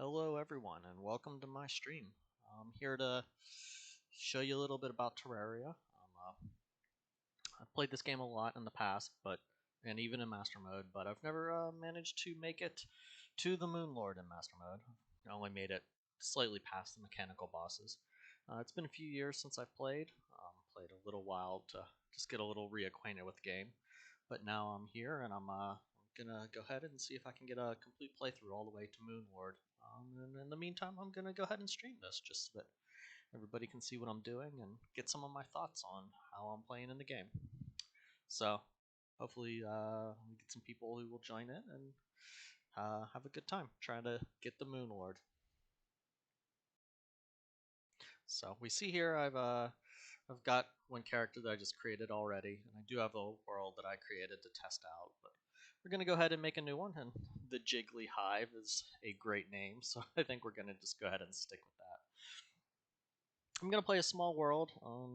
Hello, everyone, and welcome to my stream. I'm here to show you a little bit about Terraria. I've played this game a lot in the past, and even in Master Mode, but I've never managed to make it to the Moon Lord in Master Mode. I only made it slightly past the mechanical bosses. It's been a few years since I've played. Played a little while to just get a little reacquainted with the game, but now I'm here and I'm gonna go ahead and see if I can get a complete playthrough all the way to Moon Lord. And in the meantime, I'm gonna go ahead and stream this just so that everybody can see what I'm doing and get some of my thoughts on how I'm playing in the game. So hopefully we get some people who will join in and have a good time trying to get the Moon Lord. So we see here I've got one character that I just created already, and I do have a world that I created to test out, but we're going to go ahead and make a new one, and the Jiggly Hive is a great name, so I think we're going to just go ahead and stick with that. I'm going to play a small world.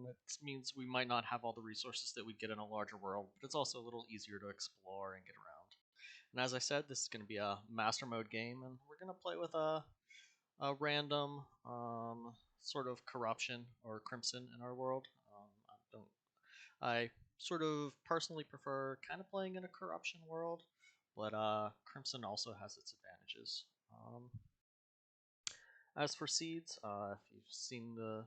It means we might not have all the resources that we get in a larger world, but it's also a little easier to explore and get around. And as I said, this is going to be a Master Mode game, and we're going to play with a random sort of corruption or crimson in our world. I sort of personally prefer kind of playing in a corruption world, but crimson also has its advantages. As for seeds, if you've seen the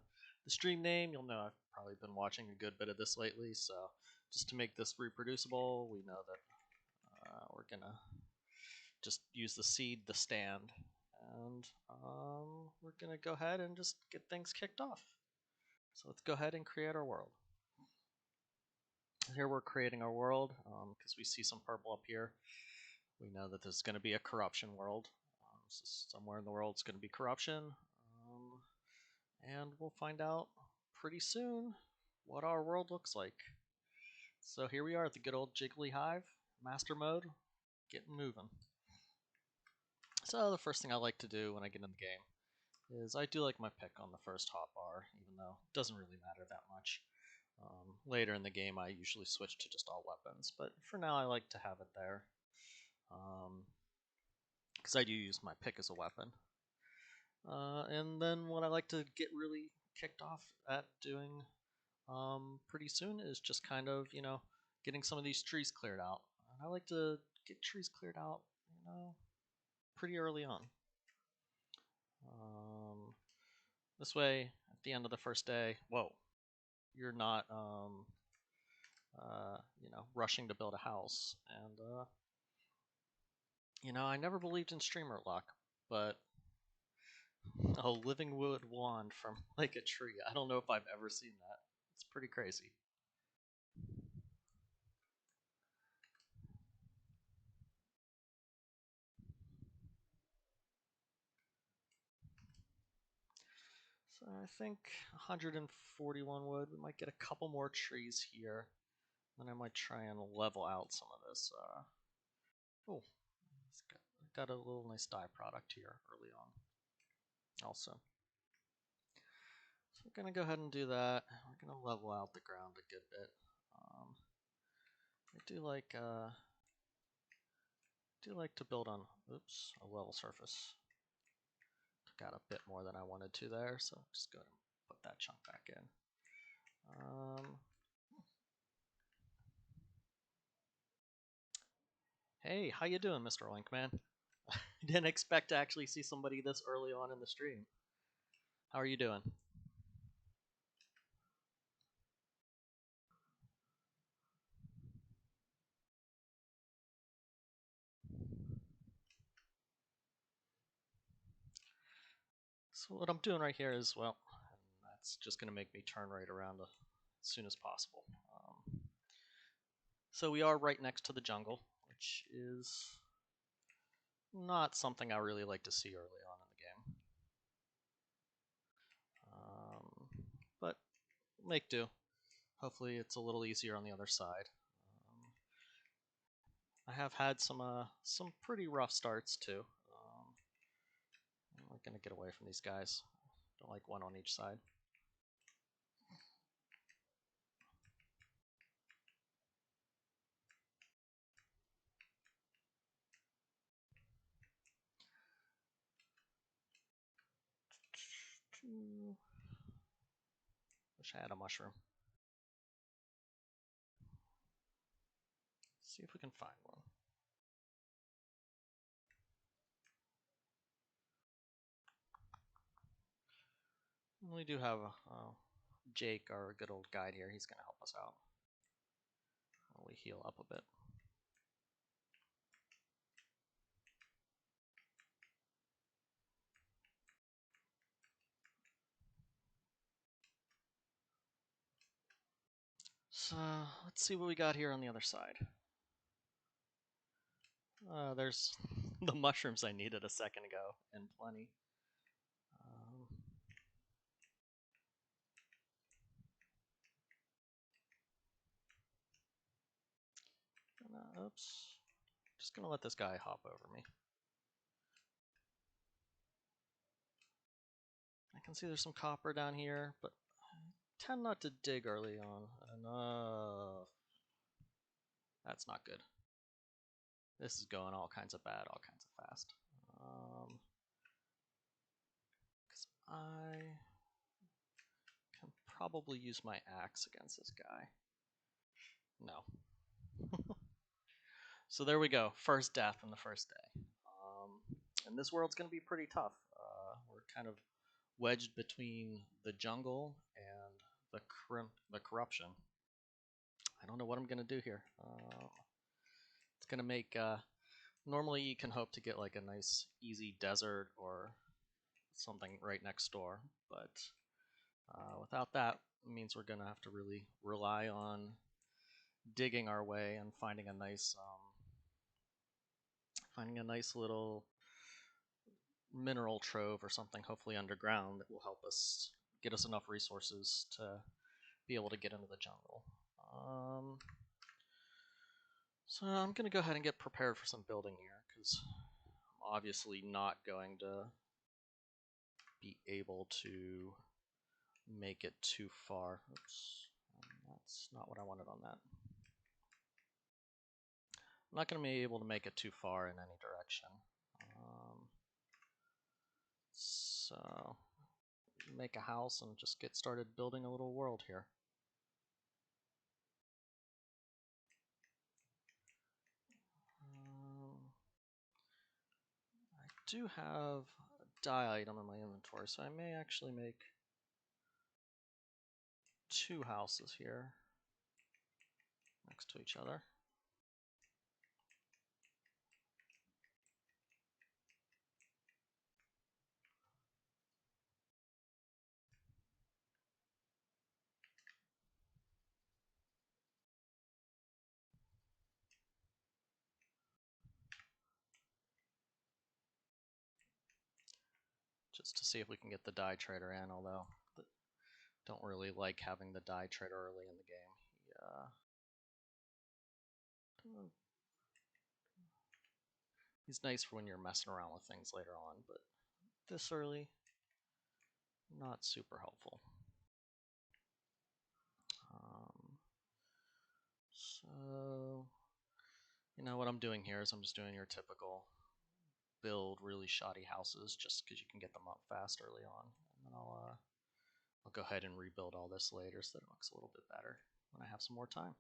stream name, you'll know I've probably been watching a good bit of this lately. So just to make this reproducible, we know that we're gonna just use the seed, the stand, and we're gonna go ahead and just get things kicked off. So let's go ahead and create our world. Here we're creating our world because we see some purple up here. We know that this is going to be a corruption world. So somewhere in the world it's going to be corruption. And we'll find out pretty soon what our world looks like. So here we are at the good old Jiggly Hive, Master Mode, getting moving. So the first thing I like to do when I get in the game is I do like my pick on the first hotbar, even though it doesn't really matter that much. Later in the game I usually switch to just all weapons, but for now I like to have it there. Because I do use my pick as a weapon. And then what I like to get really kicked off at doing pretty soon is just kind of, getting some of these trees cleared out. And I like to get trees cleared out, pretty early on. This way, at the end of the first day, you're not, rushing to build a house. And, I never believed in streamer luck, but a living wood wand from like a tree. I don't know if I've ever seen that. It's pretty crazy. So I think 141 wood. We might get a couple more trees here. Then I might try and level out some of this. Oh, it's got a little nice dye product here early on. Also, so we're gonna go ahead and do that. We're gonna level out the ground a good bit. I do like to build on a level surface. Got a bit more than I wanted to there, so just go ahead and put that chunk back in. Hey, how you doing, Mr. Linkman? I didn't expect to actually see somebody this early on in the stream. How are you doing? So what I'm doing right here is, well, that's just going to make me turn right around as soon as possible. So we are right next to the jungle, which is not something I really like to see early on in the game. But make do. Hopefully it's a little easier on the other side. I have had some pretty rough starts too. I'm gonna get away from these guys. Don't like one on each side. Wish I had a mushroom. See if we can find one. We do have Jake, our good old guide here. He's going to help us out while we heal up a bit. So let's see what we got here on the other side. There's the mushrooms I needed a second ago, and plenty. Oops. Just gonna let this guy hop over me. I can see there's some copper down here, but I tend not to dig early on. Enough. That's not good. This is going all kinds of bad, all kinds of fast. Because I can probably use my axe against this guy. No. So there we go. First death in the first day. And this world's going to be pretty tough. We're kind of wedged between the jungle and the corruption. I don't know what I'm going to do here. It's going to make... normally you can hope to get like a nice easy desert or something right next door, but without that, it means we're going to have to really rely on digging our way and finding a nice little mineral trove or something, hopefully underground, that will help us get us enough resources to be able to get into the jungle. So I'm going to go ahead and get prepared for some building here, because I'm obviously not going to be able to make it too far. Oops, that's not what I wanted on that. I'm not going to be able to make it too far in any direction. So make a house and just get started building a little world here. I do have a dye item in my inventory, so I may actually make 2 houses here next to each other. Just to see if we can get the dye trader in, although I don't really like having the dye trader early in the game. He's nice for when you're messing around with things later on, but this early, not super helpful. So, you know what I'm doing here is I'm just doing your typical build really shoddy houses just because you can get them up fast early on. And then I'll go ahead and rebuild all this later so that it looks a little bit better when I have some more time.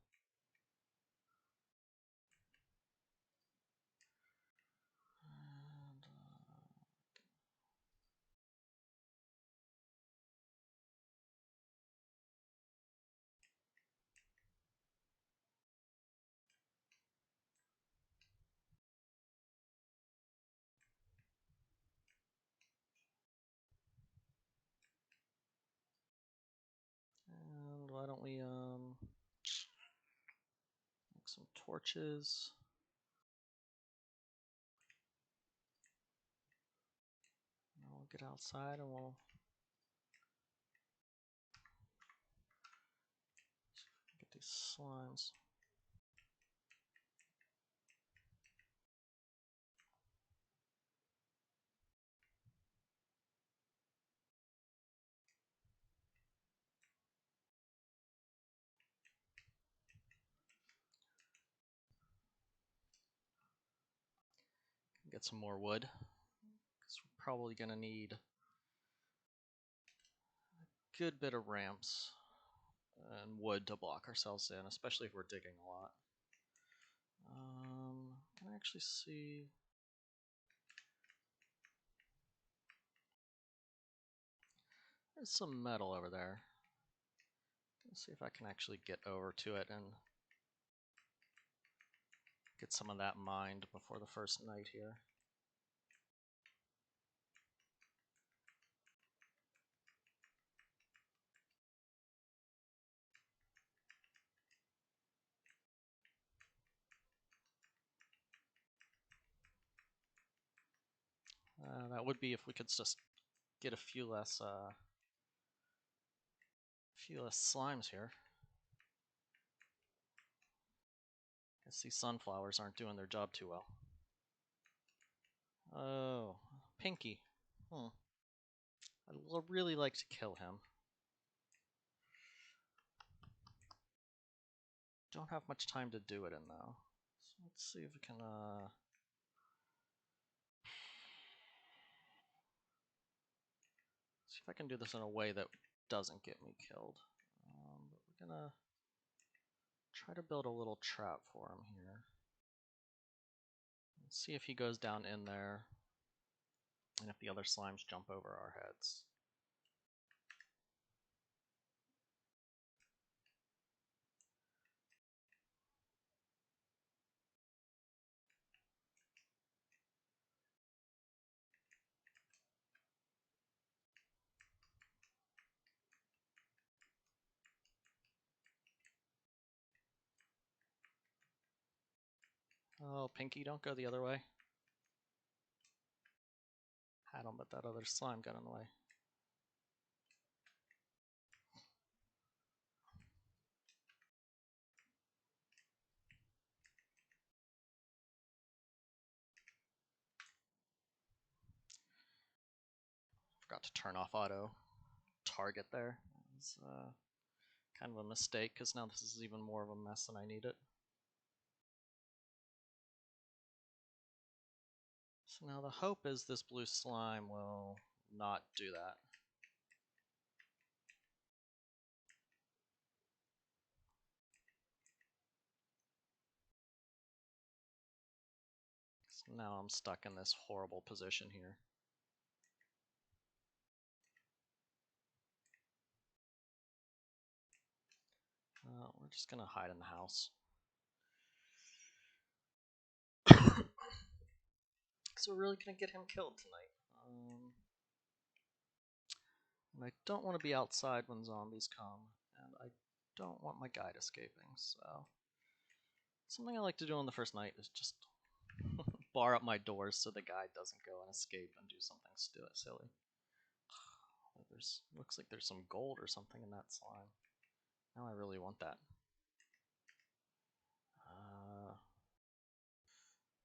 And why don't we make some torches. And we'll get outside and we'll get these slimes. Get some more wood, because we're probably going to need good bit of ramps and wood to block ourselves in, especially if we're digging a lot. Can I actually see? There's some metal over there. Let's see if I can actually get over to it and get some of that mined before the first night here. That would be if we could just get a few less slimes here. Guess these sunflowers aren't doing their job too well. Oh, Pinky. I'd really like to kill him. Don't have much time to do it in though. So let's see if we can see if I can do this in a way that doesn't get me killed. But we're gonna try to build a little trap for him here. Let's see if he goes down in there, and if the other slimes jump over our heads. Oh, Pinky, don't go the other way. Had him, but that other slime got in the way. Forgot to turn off auto target there. It was kind of a mistake, because now this is even more of a mess than I need it. So now the hope is this blue slime will not do that. So now I'm stuck in this horrible position here. We're just gonna hide in the house. So we're really gonna get him killed tonight. And I don't want to be outside when zombies come, and I don't want my guide escaping, so something I like to do on the first night is just bar up my doors so the guide doesn't go and escape and do something silly. Looks like there's some gold or something in that slime. Now I really want that.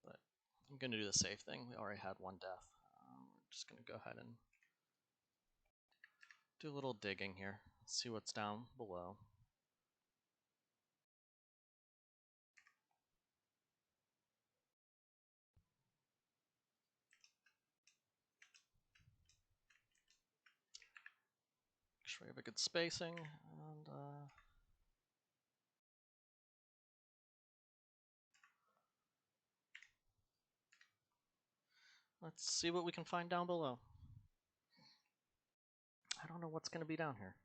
But I'm going to do the safe thing. We already had one death. We're just going to go ahead and do a little digging here. See what's down below. Make sure we have a good spacing, and let's see what we can find down below. I don't know what's going to be down here.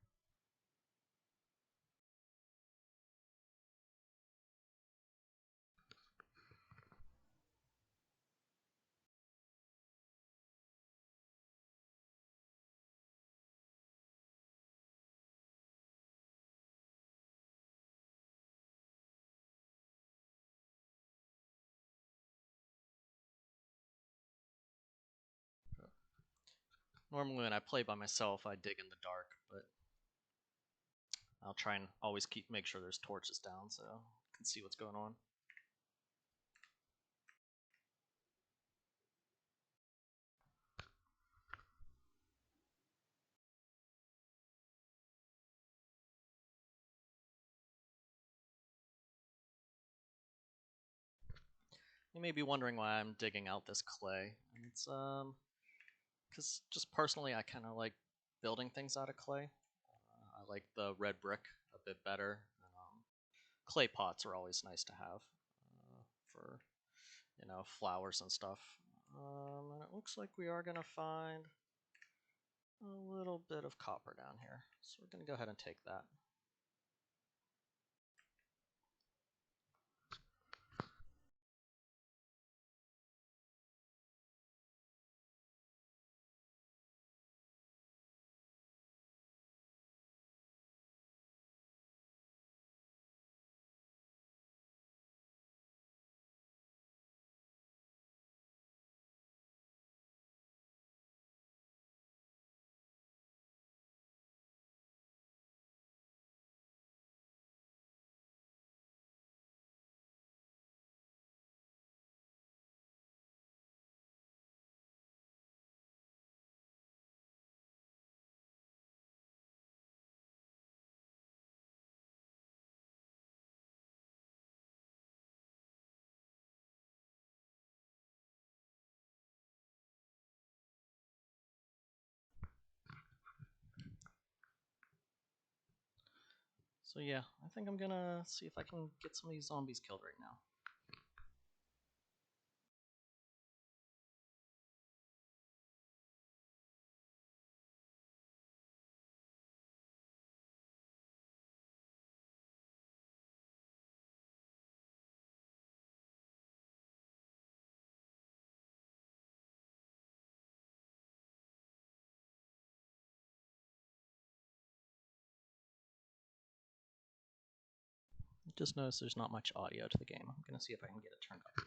Normally when I play by myself, I dig in the dark, but I'll try and always make sure there's torches down so I can see what's going on. You may be wondering why I'm digging out this clay. It's because just personally I kind of like building things out of clay. I like the red brick a bit better. Clay pots are always nice to have for flowers and stuff. And it looks like we are gonna find a little bit of copper down here, so we're gonna go ahead and take that. So yeah, I think I'm gonna see if I can get some of these zombies killed right now. Just notice there's not much audio to the game. I'm gonna see if I can get it turned up.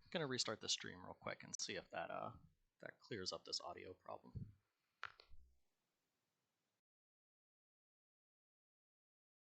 I'm gonna restart the stream real quick and see if that clears up this audio problem.